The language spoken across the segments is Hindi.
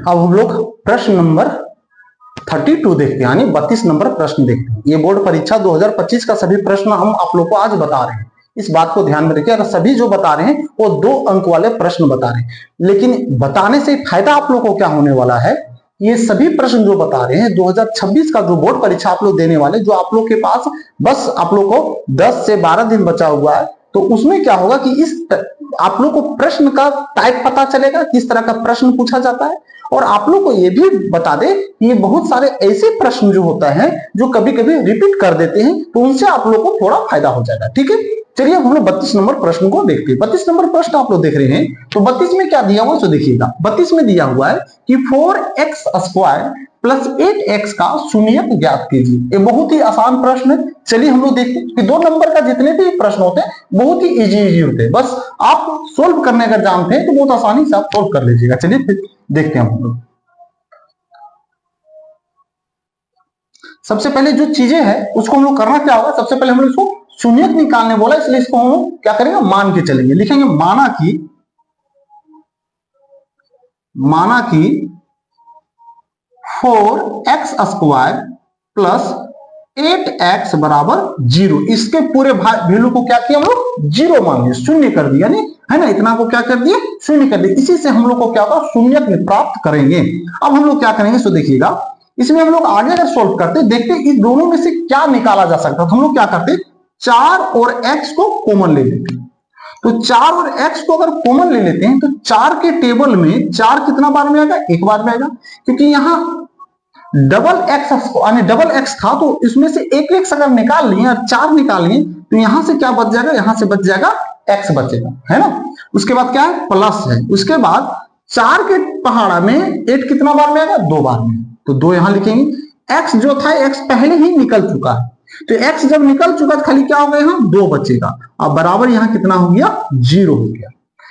अब हम लोग प्रश्न नंबर 32 देखते हैं, यानी 32 नंबर प्रश्न देखते हैं। ये बोर्ड परीक्षा 2025 का सभी प्रश्न हम आप लोग को आज बता रहे हैं। इस बात को ध्यान में रखिए, अगर सभी जो बता रहे हैं वो 2 अंक वाले प्रश्न बता रहे हैं, लेकिन बताने से फायदा आप लोग को क्या होने वाला है, ये सभी प्रश्न जो बता रहे हैं 2026 का जो बोर्ड परीक्षा आप लोग देने वाले, जो आप लोग के पास बस आप लोग को 10 से 12 दिन बचा हुआ है, तो उसमें क्या होगा कि इस आप लोग को प्रश्न का टाइप पता चलेगा, किस तरह का प्रश्न पूछा जाता है। और आप लोग को ये भी बता दे कि ये बहुत सारे ऐसे प्रश्न जो होता है जो कभी कभी रिपीट कर देते हैं, तो उनसे आप लोग को थोड़ा फायदा हो जाएगा। ठीक है, चलिए हम लोग 32 नंबर प्रश्न को देखते हैं। 32 नंबर प्रश्न आप लोग देख रहे हैं, तो 32 में क्या दिया हुआ है, तो देखिएगा 32 में दिया हुआ है कि 4x² प्लस 8x का शून्यक ज्ञात कीजिए। ये बहुत ही आसान प्रश्न है। चलिए हम लोग देखते हैं कि 2 नंबर का जितने भी प्रश्न होते हैं बहुत ही इजी होते हैं, बस आप सोल्व करने अगर जानते हैं तो बहुत आसानी से आप सोल्व कर लीजिएगा। चलिए फिर देखते हैं हम लोग। सबसे पहले जो चीजें हैं उसको हम लोग करना क्या होगा, सबसे पहले हम लोग इसको शून्यक निकालने बोला, इसलिए इसको हम लोग क्या करेंगे, मान के चलेंगे। लिखेंगे माना कि 4x² प्लस 8x बराबर 0, इसके पूरे वैल्यू को क्या किया हम लोग, 0 मान लिया, शून्य कर दिया, नहीं है ना, इतना को क्या कर दिया, शून्य कर दिया। इसी से हम लोग को क्या होगा, शून्यक प्राप्त करेंगे। अब हम लोग क्या करेंगे, सो देखिएगा, इसमें हम लोग आगे अगर सोल्व करते देखते इस दोनों में से क्या निकाला जा सकता है, तो हम लोग क्या करते, 4 और x को कॉमन ले लेते हैं। तो 4 और x को अगर कॉमन ले लेते हैं तो 4 के टेबल में 4 कितना बार में आएगा, एक बार में आएगा, क्योंकि यहाँ डबल x था, तो इसमें से एक x अगर निकाल लिए और 4 निकाल लिए तो यहां से क्या बच जाएगा, यहां से बच जाएगा x बचेगा, है ना। उसके बाद क्या है, प्लस है। उसके बाद 4 के पहाड़ा में 8 कितना बार में आएगा, 2 बार में, तो 2 यहां लिखेंगे। x जो था x पहले ही निकल चुका है, तो x जब निकल चुका तो खाली क्या होगा, यहाँ 2 बचेगा। अब बराबर यहाँ कितना हो गया, 0 हो गया।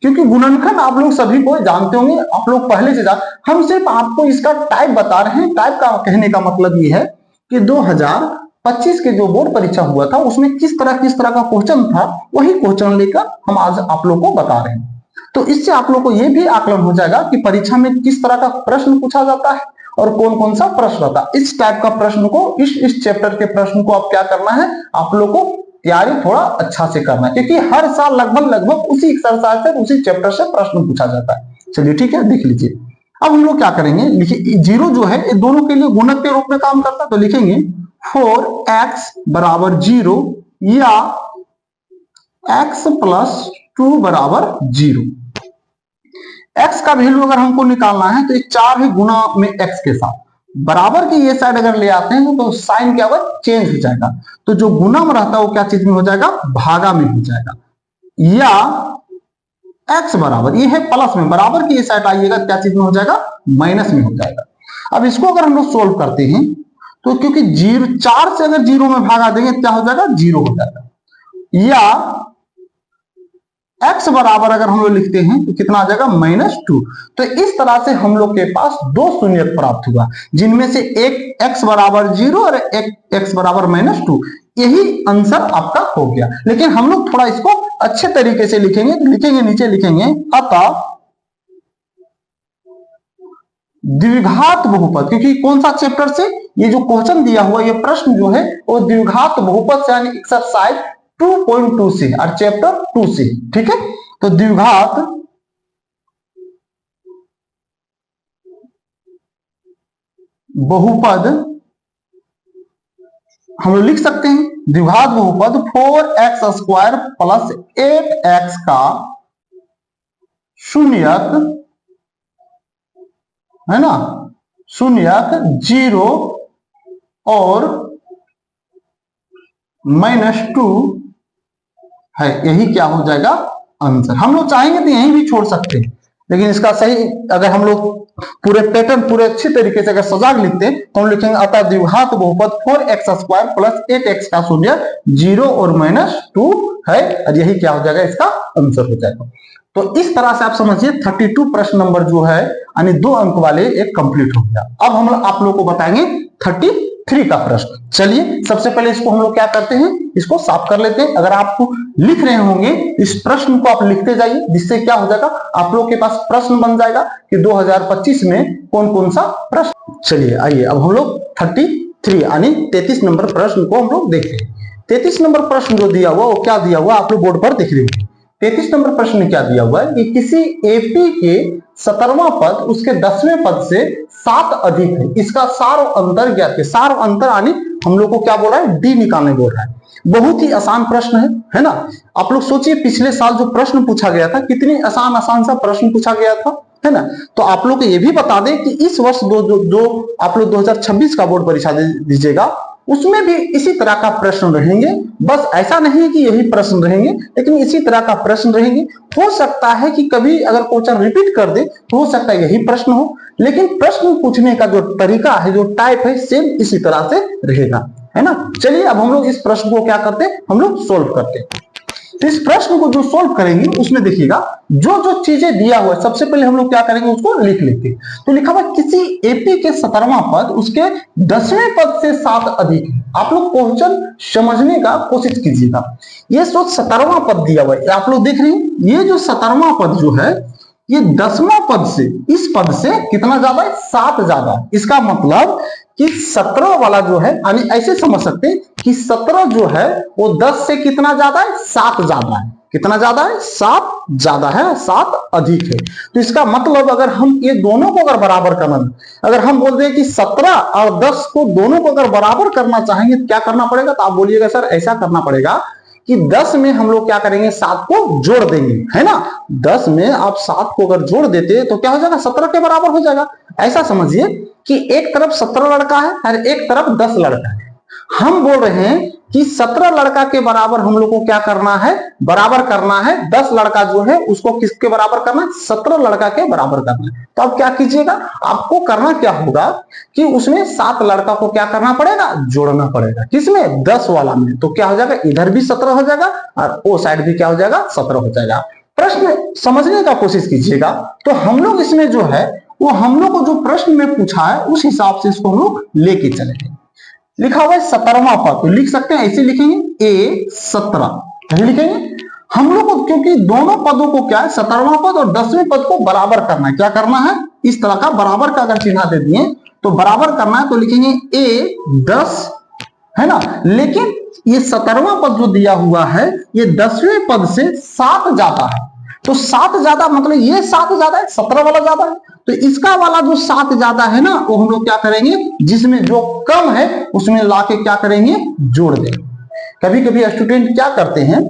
क्योंकि गुणनखंड आप लोग सभी को जानते होंगे, आप लोग पहले से हम सिर्फ आपको इसका टाइप बता रहे हैं। टाइप का कहने का मतलब ये है कि 2025 के जो बोर्ड परीक्षा हुआ था उसमें किस तरह का क्वेश्चन था, वही क्वेश्चन लेकर हम आज आप लोग को बता रहे हैं। तो इससे आप लोग को यह भी आकलन हो जाएगा कि परीक्षा में किस तरह का प्रश्न पूछा जाता है और कौन कौन सा प्रश्न होता है। इस टाइप का प्रश्न को, इस चैप्टर के प्रश्न को आप क्या करना है, आप लोग को तैयारी थोड़ा अच्छा से करना है, क्योंकि हर साल लगभग उसी एक्सरसाइज से, उसी चैप्टर से प्रश्न पूछा जाता है। चलिए ठीक है, देख लीजिए। अब हम लोग क्या करेंगे, लिखिए 0 जो है ये दोनों के लिए गुणक के रूप में काम करता है, तो लिखेंगे 4x बराबर 0 या x प्लस 2 बराबर 0। x का वैल्यू अगर हमको निकालना है तो 4 है गुना में x के साथ, बराबर की ये साइड अगर ले आते हैं तो साइन क्या होगा, चेंज हो जाएगा। तो जो गुना में रहता है वो क्या चीज में हो जाएगा, भागा में हो जाएगा। या x बराबर, ये है प्लस में, बराबर की ये साइड आइएगा क्या चीज में हो जाएगा, माइनस में हो जाएगा। अब इसको अगर हम लोग सोल्व करते हैं तो क्योंकि 4 से अगर 0 में भागा देंगे क्या हो जाएगा, 0 हो जाएगा। या x बराबर अगर हम लोग लिखते हैं तो कितना आ जाएगा, -2। तो इस तरह से हम लोग के पास 2 शून्यक प्राप्त हुआ, जिनमें से एक x बराबर 0 और एक x बराबर -2। यही आंसर आपका हो गया। लेकिन हम लोग थोड़ा इसको अच्छे तरीके से लिखेंगे, तो लिखेंगे नीचे लिखेंगे अतः द्विघात बहुपद, क्योंकि कौन सा चैप्टर से ये जो क्वेश्चन दिया हुआ, ये प्रश्न जो है वो द्विघात बहुपद से, यानी एक्सरसाइज 2.2 से और चैप्टर 2 से। ठीक है, तो द्विघात बहुपद हम लोग लिख सकते हैं, द्विघात बहुपद 4x² प्लस 8x का शून्यक, है ना, शून्यक 0 और -2 है। यही क्या हो जाएगा, आंसर। हम लोग चाहेंगे तो यहीं भी छोड़ सकते हैं, लेकिन इसका सही अगर हम लोग पूरे पैटर्न पूरे अच्छी तरीके से अगर सजा के लिखते हैं तो हम लिखेंगे अतः द्विघात बहुपद 4x² प्लस 8x का शून्यक 0 और -2 है, और यही क्या हो जाएगा, इसका आंसर हो जाएगा। तो इस तरह से आप समझिए 32 प्रश्न नंबर जो है यानी 2 अंक वाले एक कंप्लीट हो गया। अब हम आप लोग को बताएंगे 33 का प्रश्न। चलिए सबसे पहले इसको हम लोग क्या करते हैं, इसको साफ कर लेते हैं। अगर आप लिख रहे होंगे इस प्रश्न को आप लिखते जाइए, जिससे क्या हो जाएगा, आप लोग के पास प्रश्न बन जाएगा कि 2025 में कौन कौन सा प्रश्न। चलिए आइए अब हम लोग 33 यानी 33 नंबर प्रश्न को हम लोग देखते हैं। 33 नंबर प्रश्न जो दिया हुआ वो क्या दिया हुआ आप लोग बोर्ड पर देख रहे होंगे। 33 नंबर प्रश्न में क्या दिया हुआ है कि किसी एपी के 17वां पद उसके 10वें पद से 7 अधिक है, इसका सार अंतर ज्ञात है। सार अंतर यानी हम लोग को क्या बोल रहा है, डी निकालने बोल रहा है। बहुत ही आसान प्रश्न है ना। आप लोग सोचिए पिछले साल जो प्रश्न पूछा गया था कितनी आसान आसान सा प्रश्न पूछा गया था, है ना। तो आप लोग को ये भी बता दें कि इस वर्ष जो आप लोग 2026 का बोर्ड परीक्षा दीजिएगा उसमें भी इसी तरह का प्रश्न रहेंगे। बस ऐसा नहीं है कि यही प्रश्न रहेंगे, लेकिन इसी तरह का प्रश्न रहेंगे। हो सकता है कि कभी अगर क्वेश्चन रिपीट कर दे तो हो सकता है यही प्रश्न हो, लेकिन प्रश्न पूछने का जो तरीका है, जो टाइप है, सेम इसी तरह से रहेगा, है ना। चलिए अब हम लोग इस प्रश्न को क्या करते हैं, हम लोग सोल्व करते हैं। तो इस प्रश्न को जो सोल्व करेंगे उसमें देखिएगा जो जो चीजें दिया हुआ है सबसे पहले हम लोग क्या करेंगे उसको लिख लेते हैं। तो लिखा हुआ किसी एपी के 17वां पद उसके 10वें पद से 7 अधिक है। आप लोग क्वेश्चन समझने का कोशिश कीजिएगा। ये जो 17वां पद दिया हुआ है आप लोग देख रहे हैं, ये जो 17वां पद जो है ये 10वां पद से इस पद से कितना ज्यादा है, 7 ज्यादा है। इसका मतलब कि 17 वाला जो है यानी ऐसे समझ सकते हैं कि 17 जो है वो 10 से कितना ज्यादा है, 7 ज्यादा है। कितना ज्यादा है, 7 ज्यादा है, 7 अधिक है। तो इसका मतलब अगर हम ये दोनों को अगर बराबर करना, अगर हम बोल दें कि 17 और 10 को दोनों को अगर बराबर करना चाहेंगे तो क्या करना पड़ेगा, तो आप बोलिएगा सर ऐसा करना पड़ेगा कि 10 में हम लोग क्या करेंगे, 7 को जोड़ देंगे, है ना। 10 में आप 7 को अगर जोड़ देते तो क्या हो जाएगा, 17 के बराबर हो जाएगा। ऐसा समझिए कि एक तरफ 17 लड़का है और एक तरफ 10 लड़का है। हम बोल रहे हैं कि 17 लड़का के बराबर हम लोग को क्या करना है, बराबर करना है। 10 लड़का जो है उसको किसके बराबर करना है, 17 लड़का के बराबर करना है। तो अब क्या कीजिएगा, आपको करना क्या होगा कि उसमें 7 लड़का को क्या करना पड़ेगा, जोड़ना पड़ेगा। किसमें, 10 वाला में। तो क्या हो जाएगा, इधर भी 17 हो जाएगा और वो साइड भी क्या हो जाएगा, 17 हो जाएगा। प्रश्न समझने का कोशिश कीजिएगा। तो हम लोग इसमें जो है वो हम लोग को जो प्रश्न में पूछा है उस हिसाब से इसको हम लोग लेके चलेंगे। लिखा हुआ है 17वां पद, तो लिख सकते हैं ऐसे लिखेंगे ए 17 लिखेंगे हम लोग को, क्योंकि दोनों पदों को क्या है, 17वां पद और 10वें पद को बराबर करना है। क्या करना है, इस तरह का बराबर का अगर चिन्ह दे दिए तो बराबर करना है। तो लिखेंगे ए 10, है ना। लेकिन ये 17वां पद जो दिया हुआ है ये 10वें पद से 7 ज्यादा है। तो 7 ज्यादा मतलब ये 7 ज्यादा है, 17 वाला ज्यादा है। तो इसका वाला जो 7 ज्यादा है ना वो हम लोग क्या करेंगे, जिसमें जो कम है उसमें लाके क्या करेंगे, जोड़ देंगे। कभी कभी स्टूडेंट क्या करते हैं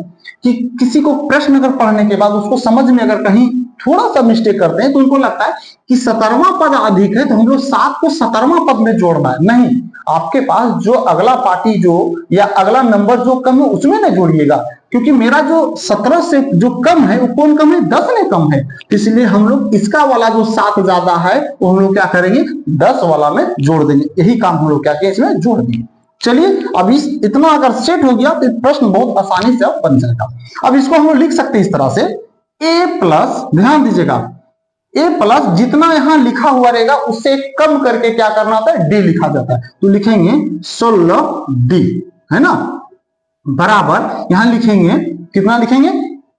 कि किसी को प्रश्न अगर पढ़ने के बाद उसको समझ में अगर कहीं थोड़ा सा मिस्टेक करते हैं तो उनको लगता है कि 17वां पद अधिक है तो हम लोग 7 को 17वां पद में जोड़ना है। नहीं, आपके पास जो अगला पार्टी जो या अगला नंबर जो कम है उसमें ना जोड़िएगा, क्योंकि मेरा जो 17 से जो कम है वो कौन कम है, 10 में कम है। इसलिए हम लोग इसका वाला जो 7 ज्यादा है वो हम लोग क्या करेंगे, 10 वाला में जोड़ देंगे। यही काम हम लोग क्या किए, इसमें जोड़ देंगे। चलिए अब इस इतना अगर सेट हो गया तो प्रश्न बहुत आसानी से अब बन जाएगा। अब इसको हम लोग लिख सकते हैं इस तरह से a प्लस, ध्यान दीजिएगा, a प्लस जितना यहां लिखा हुआ रहेगा उससे कम करके क्या करना होता है, d लिखा जाता है। तो लिखेंगे 16d, है ना, बराबर यहां लिखेंगे कितना लिखेंगे,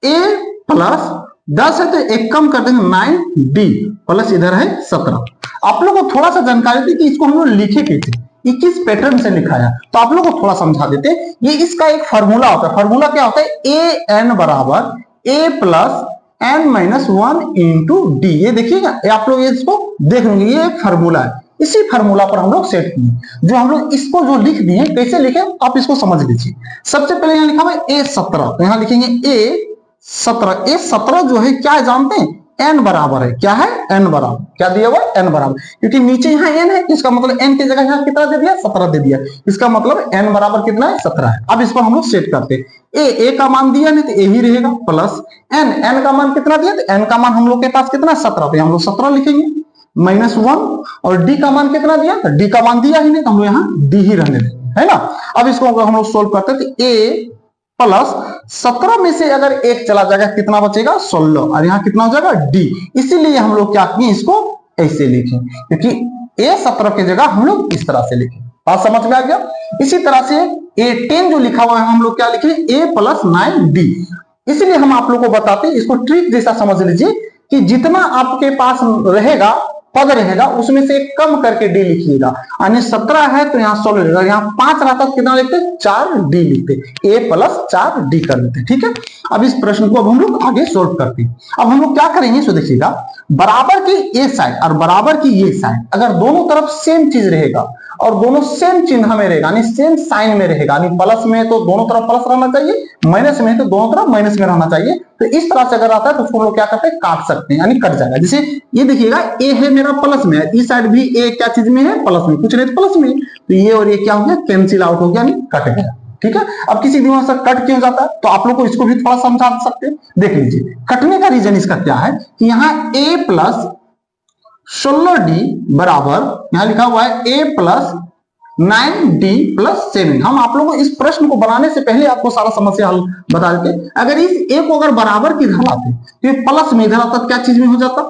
a प्लस 10 है तो एक कम कर देंगे 9d प्लस इधर है 17। आप लोगों को थोड़ा सा जानकारी थी कि इसको हम लोग लिखे कैसे, ये किस पैटर्न से लिखा है, तो आप लोगों को थोड़ा समझा देते। ये इसका एक फार्मूला होता है। फार्मूला क्या होता है, ए एन बराबर A plus N minus 1 into D. ये देखिएगा, आप लोग इसको देख लेंगे, ये एक फार्मूला है। इसी फार्मूला पर हम लोग सेट किए। जो हम लोग इसको जो लिख दिए, कैसे लिखे आप इसको समझ लीजिए। सबसे पहले यहां लिखा हुआ है ए 17, तो यहां लिखेंगे ए 17। ए 17 जो है क्या जानते हैं, n बराबर है, क्या है, n बराबर, क्या दिया हुआ है, n बराबर, क्योंकि नीचे यहाँ n है, इसका मतलब n की जगह यहाँ कितना दे दिया, 17 दे दिया। इसका मतलब n बराबर कितना है, 17 है। अब इसको हम लोग सेट करते हैं। a का मान दिया नहीं तो a ही रहेगा, प्लस n का मान कितना दिया, तो n का मान हम लोग के पास कितना, 17, तो हम लोग 17 लिखेंगे, माइनस 1, और d का मान कितना दिया, तो d का मान दिया ही नहीं तो हम लोग यहाँ d ही रहने देंगे, है ना। अब इसको हम लोग सोल्व करते हैं तो a प्लस 17 में से अगर एक चला जाएगा कितना बचेगा, 16, और यहाँ कितना हो जाएगा, डी। इसीलिए हम लोग क्या किए, इसको ऐसे लिखें, क्योंकि a 17 की जगह हम लोग इस तरह से लिखें। बात समझ में आ गया। इसी तरह से a 10 जो लिखा हुआ है हम लोग क्या लिखे, a प्लस 9d। इसलिए हम आप लोग को बताते हैं, इसको ट्रिक जैसा समझ लीजिए कि जितना आपके पास रहेगा पद रहेगा उसमें से एक कम करके डी लिखिएगा। यानी 17 है तो यहाँ 16 रहेगा, यहाँ 5 रहता तो कितना लिखते, 4d लिखते, a प्लस 4d कर लेते। ठीक है, अब इस प्रश्न को अब हम लोग आगे सोल्व करते हैं। अब हम लोग क्या करेंगे, सो देखिएगा, बराबर की ये साइड और बराबर की ये साइड अगर दोनों तरफ सेम चीज रहेगा और दोनों सेम चिन्ह में रहेगा, यानी सेम साइन में रहेगा, यानी प्लस में तो दोनों तरफ प्लस रहना चाहिए, माइनस में तो दोनों तरफ माइनस में रहना चाहिए। तो इस तरह से अगर आता है तो उसको हम लोग क्या करते हैं, काट सकते हैं, यानी कट जाएगा। जैसे ये देखिएगा, ए है मेरा प्लस में, इस साइड भी ए क्या चीज में है, प्लस में, कुछ नहीं तो प्लस में, तो ये और ये क्या हो गया, कैंसिल आउट हो गया, यानी कट गया। ठीक है, अब किसी दिमाग से कट क्यों जाता है तो आप लोग को इसको भी थोड़ा समझा सकते हैं। देख लीजिए, कटने का रीजन इसका क्या है कि यहाँ a प्लस 16d बराबर, यहां लिखा हुआ है a प्लस 9d प्लस 7। हम आप लोगों को इस प्रश्न को बनाने से पहले आपको सारा समस्या हल बता देते। अगर इस a को अगर बराबर की इधर लाते तो ये प्लस में इधर आता तो क्या चीज में हो जाता,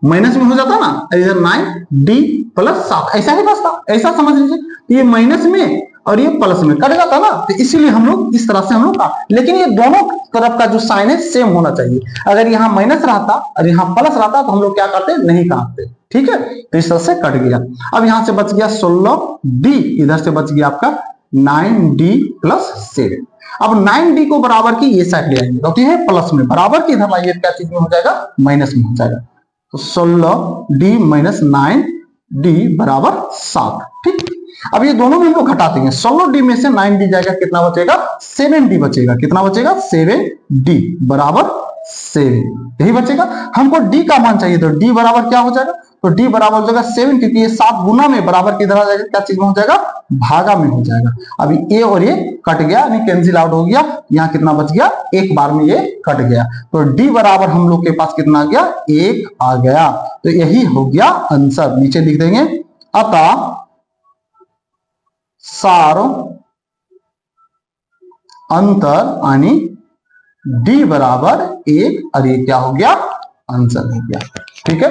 माइनस में हो जाता ना, इधर 9d प्लस 7 ऐसा ही बचता, ऐसा समझ लीजिए। ये माइनस में और ये प्लस में कट जाता ना, तो इसीलिए हम लोग इस तरह से हम लोग का, लेकिन ये दोनों तरफ का जो साइन है सेम होना चाहिए। अगर यहाँ माइनस रहता और यहाँ प्लस रहता तो हम लोग क्या करते, नहीं काटते। ठीक है, तो इस तरह से कट गया। अब यहां से बच गया 16d, इधर से बच गया आपका 9d प्लस 7। अब 9d को बराबर की ये साइड ले आएंगे, क्योंकि है प्लस में, बराबर की इधर लाइए क्या चीज में हो जाएगा, माइनस में हो जाएगा। तो 16d माइनस 9d बराबर 7। ठीक, अब ये दोनों में हम लोग घटाते हैं, 16d में से 9d जाएगा, कितना बचेगा, 7d बचेगा। कितना बचेगा, 7d बराबर 7, यही बचेगा। हमको d का मान चाहिए, तो d बराबर क्या हो जाएगा, तो d बराबर हो जाएगा 7, क्योंकि ये 7 गुना में बराबर किधर आ जाएगा, क्या चीज में हो जाएगा, भागा में हो जाएगा। अभी a और ये कट गया, यानी कैंसिल आउट हो गया। यहाँ कितना बच गया, एक बार में ये कट गया, तो d बराबर हम लोग के पास कितना आ गया, 1 आ गया। तो यही हो गया आंसर, नीचे लिख देंगे, अतः सार अंतर यानी d बराबर 1, और ये क्या हो गया, आंसर हो गया। ठीक है,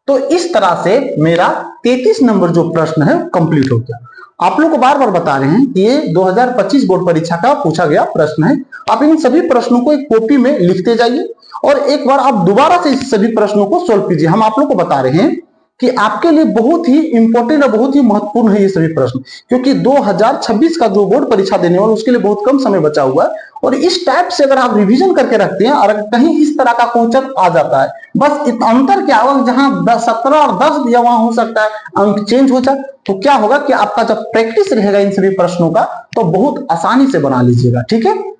तो इस तरह से मेरा 33 नंबर जो प्रश्न है कंप्लीट हो गया। आप लोग को बार बार बता रहे हैं कि ये 2025 बोर्ड परीक्षा का पूछा गया प्रश्न है। आप इन सभी प्रश्नों को एक कॉपी में लिखते जाइए और एक बार आप दोबारा से इस सभी प्रश्नों को सोल्व कीजिए। हम आप लोग को बता रहे हैं कि आपके लिए बहुत ही इंपॉर्टेंट और बहुत ही महत्वपूर्ण है ये सभी प्रश्न, क्योंकि 2026 का जो बोर्ड परीक्षा देने वाला उसके लिए बहुत कम समय बचा हुआ है। और इस टाइप से अगर आप रिवीजन करके रखते हैं और अगर कहीं इस तरह का क्वेश्चन आ जाता है, बस अंतर क्या होगा, जहां 17 और 10 दिया वहां हो सकता है अंक चेंज हो जाए, तो क्या होगा कि आपका जब प्रैक्टिस रहेगा इन सभी प्रश्नों का तो बहुत आसानी से बना लीजिएगा। ठीक है,